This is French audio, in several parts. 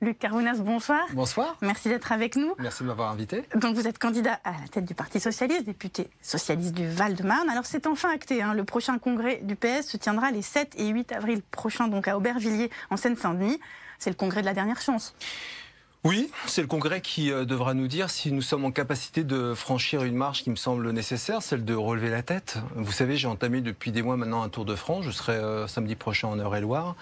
Luc Carvounas, bonsoir. Bonsoir. Merci d'être avec nous. Merci de m'avoir invité. Donc vous êtes candidat à la tête du Parti Socialiste, député socialiste du Val-de-Marne. Alors c'est enfin acté, le prochain congrès du PS se tiendra les 7 et 8 avril prochains, donc à Aubervilliers, en Seine-Saint-Denis. C'est le congrès de la dernière chance. Oui, c'est le congrès qui devra nous dire si nous sommes en capacité de franchir une marche qui me semble nécessaire, celle de relever la tête. Vous savez, j'ai entamé depuis des mois maintenant un tour de France. Je serai samedi prochain en Eure-et-Loire.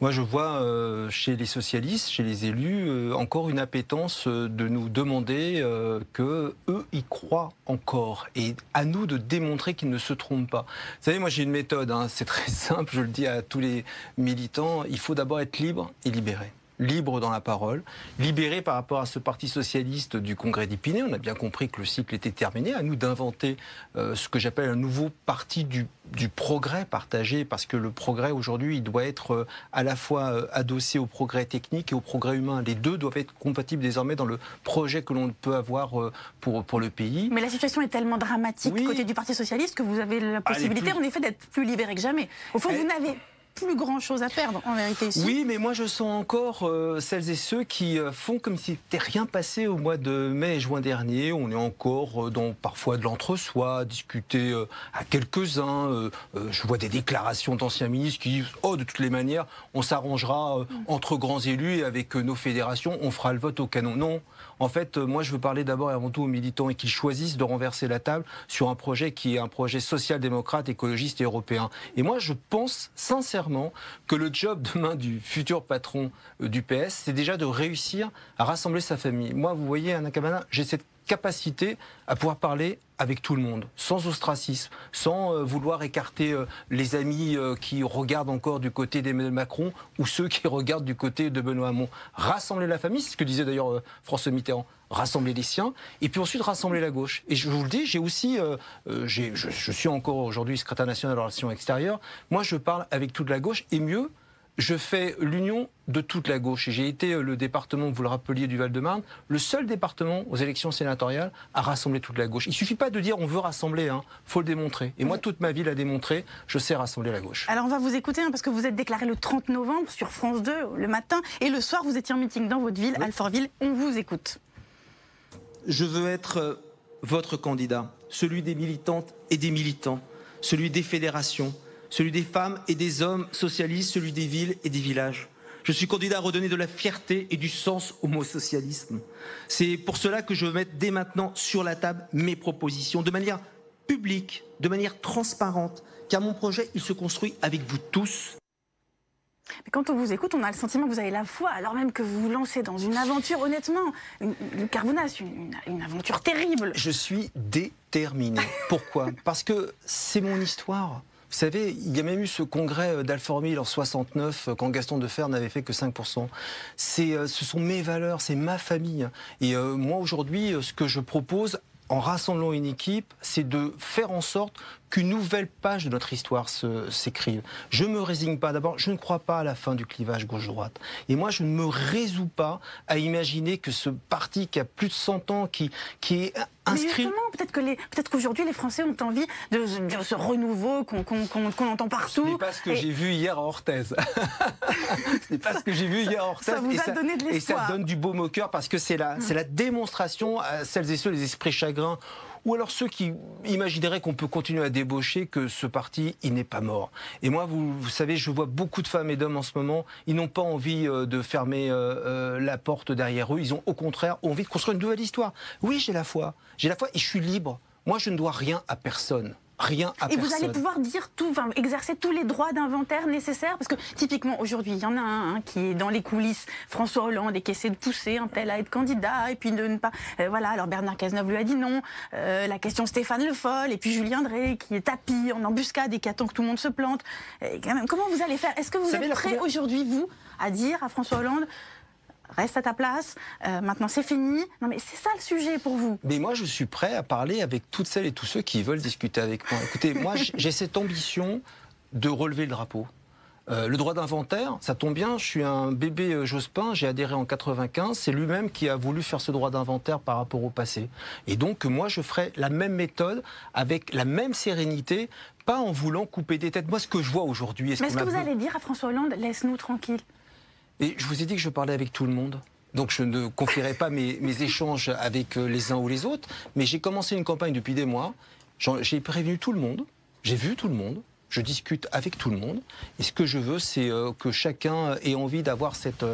Moi, je vois chez les socialistes, chez les élus, encore une appétence de nous demander que eux y croient encore. Et à nous de démontrer qu'ils ne se trompent pas. Vous savez, moi j'ai une méthode, c'est très simple, je le dis à tous les militants, il faut d'abord être libre et libéré. Libre dans la parole, libéré par rapport à ce parti socialiste du congrès d'Épinay. On a bien compris que le cycle était terminé. À nous d'inventer ce que j'appelle un nouveau parti du progrès partagé, parce que le progrès aujourd'hui, il doit être à la fois adossé au progrès technique et au progrès humain. Les deux doivent être compatibles désormais dans le projet que l'on peut avoir pour le pays. Mais la situation est tellement dramatique du côté du Parti socialiste que vous avez la possibilité en effet d'être plus libéré que jamais. Au fond, vous n'avez plus grand chose à perdre en vérité ici. Oui, mais moi je sens encore celles et ceux qui font comme s'il n'était rien passé au mois de mai et juin dernier. On est encore dans parfois de l'entre-soi, discuter à quelques-uns. Je vois des déclarations d'anciens ministres qui disent « Oh, de toutes les manières, on s'arrangera entre grands élus et avec nos fédérations, on fera le vote au canon. » Non, en fait, moi je veux parler d'abord et avant tout aux militants et qu'ils choisissent de renverser la table sur un projet qui est un projet social-démocrate, écologiste et européen. Et moi je pense sincèrement que le job demain du futur patron du PS, c'est déjà de réussir à rassembler sa famille. Moi, vous voyez, Anna Cabana, j'ai cette capacité à pouvoir parler avec tout le monde, sans ostracisme, sans vouloir écarter les amis qui regardent encore du côté d'Emmanuel Macron ou ceux qui regardent du côté de Benoît Hamon. Rassembler la famille, c'est ce que disait d'ailleurs François Mitterrand. Rassembler les siens, et puis ensuite rassembler la gauche. Et je vous le dis, j'ai aussi, je suis encore aujourd'hui secrétaire national de relations extérieures, moi je parle avec toute la gauche, et mieux, je fais l'union de toute la gauche. Et j'ai été le département, vous le rappeliez, du Val-de-Marne, le seul département aux élections sénatoriales à rassembler toute la gauche. Il ne suffit pas de dire on veut rassembler, faut le démontrer. Et moi, toute ma vie l'a démontré, je sais rassembler la gauche. Alors on va vous écouter, parce que vous êtes déclaré le 30 novembre sur France 2 le matin, et le soir vous étiez en meeting dans votre ville, Alfortville. On vous écoute. Je veux être votre candidat, celui des militantes et des militants, celui des fédérations, celui des femmes et des hommes socialistes, celui des villes et des villages. Je suis candidat à redonner de la fierté et du sens au mot socialisme. C'est pour cela que je veux mettre dès maintenant sur la table mes propositions, de manière publique, de manière transparente, car mon projet, il se construit avec vous tous. Mais quand on vous écoute, on a le sentiment que vous avez la foi, alors même que vous vous lancez dans une aventure, honnêtement, Luc Carvounas, une aventure terrible. Je suis déterminé. Pourquoi? Parce que c'est mon histoire. Vous savez, il y a même eu ce congrès d'Alfortville en 69, quand Gaston Defferre n'avait fait que 5%. Ce sont mes valeurs, c'est ma famille. Et moi, aujourd'hui, ce que je propose, en rassemblant une équipe, c'est de faire en sorte qu'une nouvelle page de notre histoire s'écrive. Je ne me résigne pas. D'abord, je ne crois pas à la fin du clivage gauche-droite. Et moi, je ne me résous pas à imaginer que ce parti qui a plus de 100 ans, qui est inscrit... Mais justement, peut-être qu'aujourd'hui, les Français ont envie de ce renouveau qu'on entend partout. Ce n'est pas ce que j'ai vu hier à Orthez. Ce n'est pas ce que j'ai vu hier à Orthez. Ça vous a donné de l'espoir. Et ça donne du baume au cœur, parce que c'est la démonstration à celles et ceux, les esprits chagrins, ou alors ceux qui imagineraient qu'on peut continuer à débaucher, que ce parti, il n'est pas mort. Et moi, vous savez, je vois beaucoup de femmes et d'hommes en ce moment, ils n'ont pas envie de fermer la porte derrière eux, ils ont au contraire envie de construire une nouvelle histoire. Oui, j'ai la foi et je suis libre. Moi, je ne dois rien à personne. Rien à personne. Vous allez pouvoir dire tout, exercer tous les droits d'inventaire nécessaires, parce que typiquement aujourd'hui, il y en a un qui est dans les coulisses, François Hollande, et qui essaie de pousser un tel à être candidat, et puis de ne pas... voilà, alors Bernard Cazeneuve lui a dit non, la question Stéphane Le Foll, et puis Julien Drey, qui est tapis en embuscade et qui attend que tout le monde se plante. Et quand même, comment vous allez faire? Est-ce que vous êtes prêt aujourd'hui, vous, à dire à François Hollande reste à ta place, maintenant c'est fini. Non mais c'est ça le sujet pour vous. Mais moi je suis prêt à parler avec toutes celles et tous ceux qui veulent discuter avec moi. Écoutez, moi j'ai cette ambition de relever le drapeau. Le droit d'inventaire, ça tombe bien, je suis un bébé Jospin, j'ai adhéré en 95, c'est lui-même qui a voulu faire ce droit d'inventaire par rapport au passé. Et donc moi je ferai la même méthode, avec la même sérénité, pas en voulant couper des têtes. Moi ce que je vois aujourd'hui... Mais est-ce que vous allez dire à François Hollande, laisse-nous tranquilles? Et je vous ai dit que je parlais avec tout le monde. Donc je ne confierai pas mes échanges avec les uns ou les autres. Mais j'ai commencé une campagne depuis des mois. J'ai prévenu tout le monde. J'ai vu tout le monde. Je discute avec tout le monde. Et ce que je veux, c'est que chacun ait envie d'avoir cette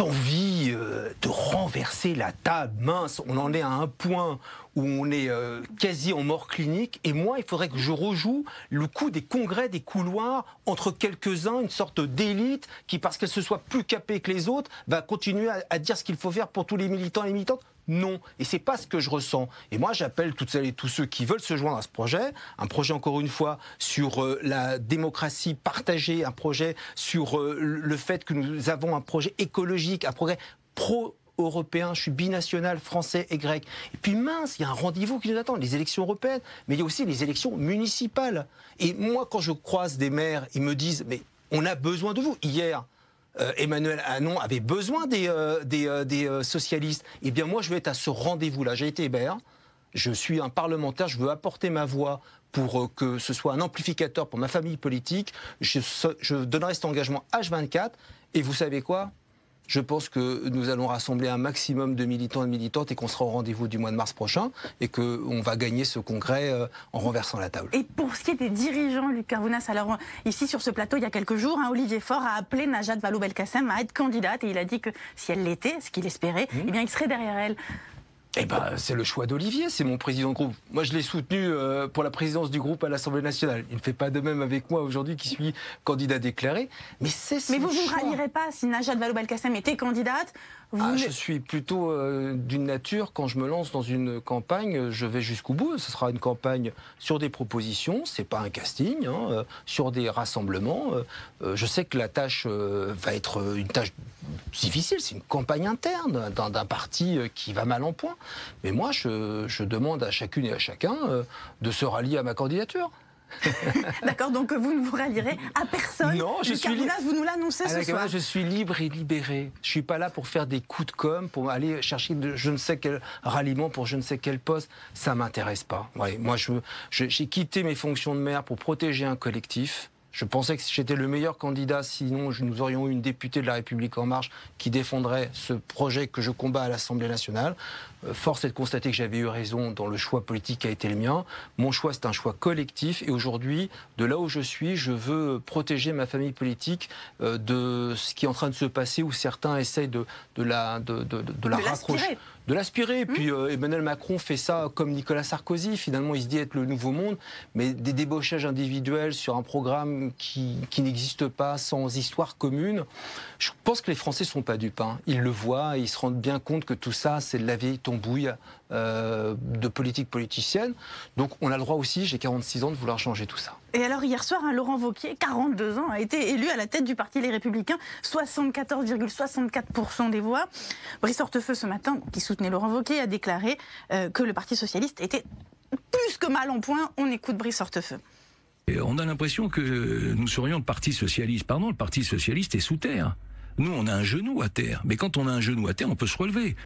envie de renverser la table. Mince, on en est à un point où on est quasi en mort clinique. Et moi, il faudrait que je rejoue le coup des congrès, des couloirs, entre quelques-uns, une sorte d'élite qui, parce qu'elle se soit plus capée que les autres, va continuer à dire ce qu'il faut faire pour tous les militants et les militantes. Non, et c'est pas ce que je ressens. Et moi, j'appelle toutes celles et tous ceux qui veulent se joindre à ce projet, un projet encore une fois sur la démocratie partagée, un projet sur le fait que nous avons un projet écologique, un projet pro-européen. Je suis binational, français et grec. Et puis mince, il y a un rendez-vous qui nous attend, les élections européennes, mais il y a aussi les élections municipales. Et moi, quand je croise des maires, ils me disent, mais on a besoin de vous. Hier, Emmanuel Hamon avait besoin des socialistes. Eh bien moi, je vais être à ce rendez-vous-là. J'ai été maire, je suis un parlementaire, je veux apporter ma voix pour que ce soit un amplificateur pour ma famille politique. Je donnerai cet engagement H24. Et vous savez quoi ? Je pense que nous allons rassembler un maximum de militants et de militantes et qu'on sera au rendez-vous du mois de mars prochain et qu'on va gagner ce congrès en renversant la table. Et pour ce qui est des dirigeants, Luc Carvounas, alors ici sur ce plateau, il y a quelques jours, Olivier Faure a appelé Najat Vallaud-Belkacem à être candidate et il a dit que si elle l'était, ce qu'il espérait, eh bien il serait derrière elle. Eh ben, c'est le choix d'Olivier, c'est mon président de groupe. Moi, je l'ai soutenu pour la présidence du groupe à l'Assemblée nationale. Il ne fait pas de même avec moi aujourd'hui, qui suis candidat déclaré. Mais c'est son choix. Mais vous ne rallierez pas si Najat Vallaud-Belkacem était candidate. Je suis plutôt d'une nature, quand je me lance dans une campagne, je vais jusqu'au bout. Ce sera une campagne sur des propositions, c'est pas un casting, sur des rassemblements. Je sais que la tâche va être une tâche difficile, c'est une campagne interne d'un parti qui va mal en point. Mais moi, je demande à chacune et à chacun de se rallier à ma candidature. D'accord, donc vous ne vous rallierez à personne. Non, je suis libre. Vous nous l'annoncez ce soir. Je suis libre et libéré. Je suis pas là pour faire des coups de com', pour aller chercher je ne sais quel ralliement pour je ne sais quel poste. Ça m'intéresse pas. Ouais, moi, j'ai quitté mes fonctions de maire pour protéger un collectif. Je pensais que j'étais le meilleur candidat, sinon nous aurions eu une députée de La République En Marche qui défendrait ce projet que je combats à l'Assemblée nationale. Force est de constater que j'avais eu raison dans le choix politique qui a été le mien. Mon choix, c'est un choix collectif. Et aujourd'hui, de là où je suis, je veux protéger ma famille politique de ce qui est en train de se passer, où certains essayent de la rapprocher. De l'aspirer. Et puis Emmanuel Macron fait ça comme Nicolas Sarkozy. Finalement, il se dit être le nouveau monde. Mais des débauchages individuels sur un programme qui n'existe pas, sans histoire commune. Je pense que les Français ne sont pas dupes. Ils le voient et ils se rendent bien compte que tout ça, c'est de la vieille tambouille de politique politicienne. Donc on a le droit aussi, j'ai 46 ans, de vouloir changer tout ça. Et alors hier soir, Laurent Wauquiez, 42 ans, a été élu à la tête du Parti Les Républicains, 74,64% des voix. Brice Hortefeux, ce matin, qui soutenait Laurent Wauquiez, a déclaré que le Parti Socialiste était plus que mal en point. On écoute Brice Hortefeux. Et on a l'impression que nous serions le Parti Socialiste. Pardon, le Parti Socialiste est sous terre. Nous, on a un genou à terre. Mais quand on a un genou à terre, on peut se relever.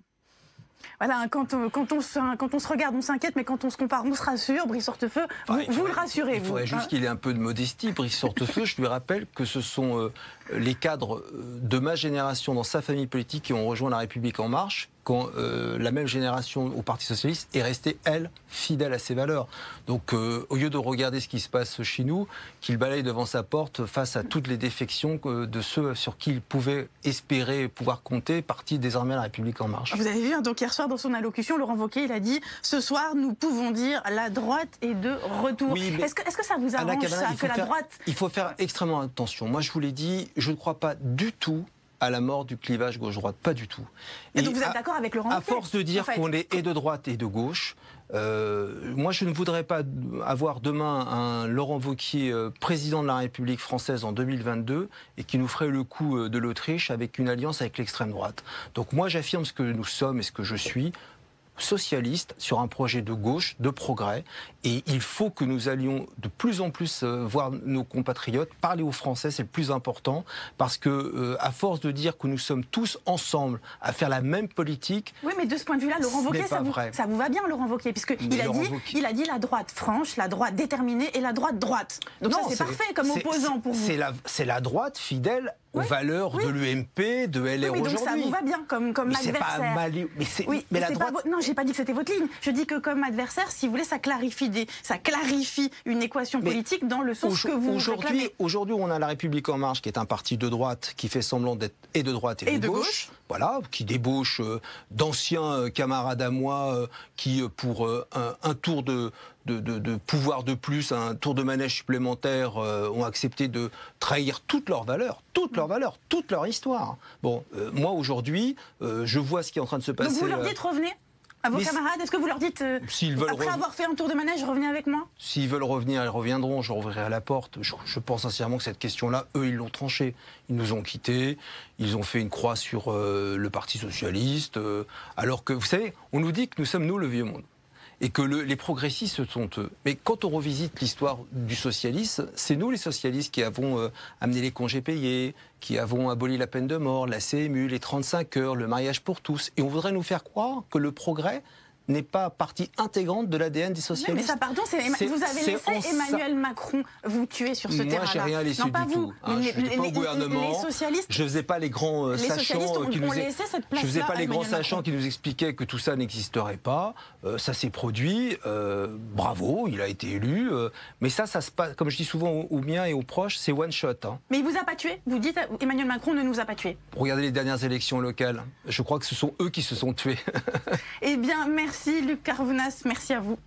Voilà, quand on se regarde, on s'inquiète, mais quand on se compare, on se rassure. Brice Hortefeux, vous le rassurez. Il faudrait juste qu'il ait un peu de modestie. Brice Hortefeux, je lui rappelle que ce sont les cadres de ma génération dans sa famille politique qui ont rejoint La République En Marche, quand la même génération au Parti Socialiste est restée, elle, fidèle à ses valeurs. Donc, au lieu de regarder ce qui se passe chez nous, qu'il balaye devant sa porte face à toutes les défections de ceux sur qui il pouvait espérer pouvoir compter, parti désormais La République En Marche. Vous avez vu, donc hier soir, dans son allocution, Laurent Wauquiez, il a dit « Ce soir, nous pouvons dire la droite est de retour oui, ». Est-ce que ça vous arrange, ça, que la droite... Il faut faire extrêmement attention. Moi, je vous l'ai dit, je ne crois pas du tout à la mort du clivage gauche-droite, pas du tout. Et donc vous êtes d'accord avec Laurent Wauquiez ? À force de dire qu'on est et de droite et de gauche, moi je ne voudrais pas avoir demain un Laurent Wauquiez président de la République française en 2022 et qui nous ferait le coup de l'Autriche avec une alliance avec l'extrême droite. Donc moi j'affirme ce que nous sommes et ce que je suis. socialiste sur un projet de gauche, de progrès. Et il faut que nous allions de plus en plus voir nos compatriotes, parler aux Français, c'est le plus important, parce que à force de dire que nous sommes tous ensemble à faire la même politique... Oui, mais de ce point de vue-là, Laurent Wauquiez, ça vous va bien, Laurent Wauquiez, puisqu'il a dit la droite franche, la droite déterminée et la droite droite. Donc non, ça, c'est parfait comme opposant pour vous. C'est la droite fidèle aux valeurs de l'UMP, de LR aujourd'hui. Donc ça vous va bien comme adversaire. Mais la droite... Non, j'ai pas dit que c'était votre ligne. Je dis que comme adversaire, si vous voulez, ça clarifie une équation politique dans le sens que vous réclamez. Aujourd'hui, on a La République En Marche, qui est un parti de droite, qui fait semblant d'être et de droite et de gauche. Voilà, qui débauche d'anciens camarades à moi qui, pour un tour de pouvoir de plus, un tour de manège supplémentaire, ont accepté de trahir toutes leurs valeurs, toute leur histoire. Bon, moi aujourd'hui, je vois ce qui est en train de se passer. Donc vous leur dites revenez à vos camarades, est-ce que vous leur dites, après avoir fait un tour de manège, revenez avec moi? S'ils veulent revenir, ils reviendront, je rouvrirai la porte. Je pense sincèrement que cette question-là, eux, ils l'ont tranchée. Ils nous ont quittés, ils ont fait une croix sur le Parti Socialiste, alors que, vous savez, on nous dit que nous sommes, nous, le vieux monde. Et que les progressistes, ce sont eux. Mais quand on revisite l'histoire du socialisme, c'est nous les socialistes qui avons amené les congés payés, qui avons aboli la peine de mort, la CMU, les 35 heures, le mariage pour tous. Et on voudrait nous faire croire que le progrès n'est pas partie intégrante de l'ADN des socialistes. Mais ça, pardon, vous avez laissé Emmanuel Macron vous tuer sur ce terrain-là. Moi, j'ai rien laissé du tout. Je n'étais pas au gouvernement. Les socialistes, je faisais pas les grands sachants qui nous je faisais pas les grands sachants qui nous expliquaient que tout ça n'existerait pas. Ça s'est produit. Bravo, il a été élu. Mais ça se passe, comme je dis souvent aux miens et aux proches, c'est one shot. Hein. Mais il vous a pas tué. Vous dites Emmanuel Macron ne nous a pas tués. Regardez les dernières élections locales. Je crois que ce sont eux qui se sont tués. Eh bien, merci Luc Carvounas, merci à vous.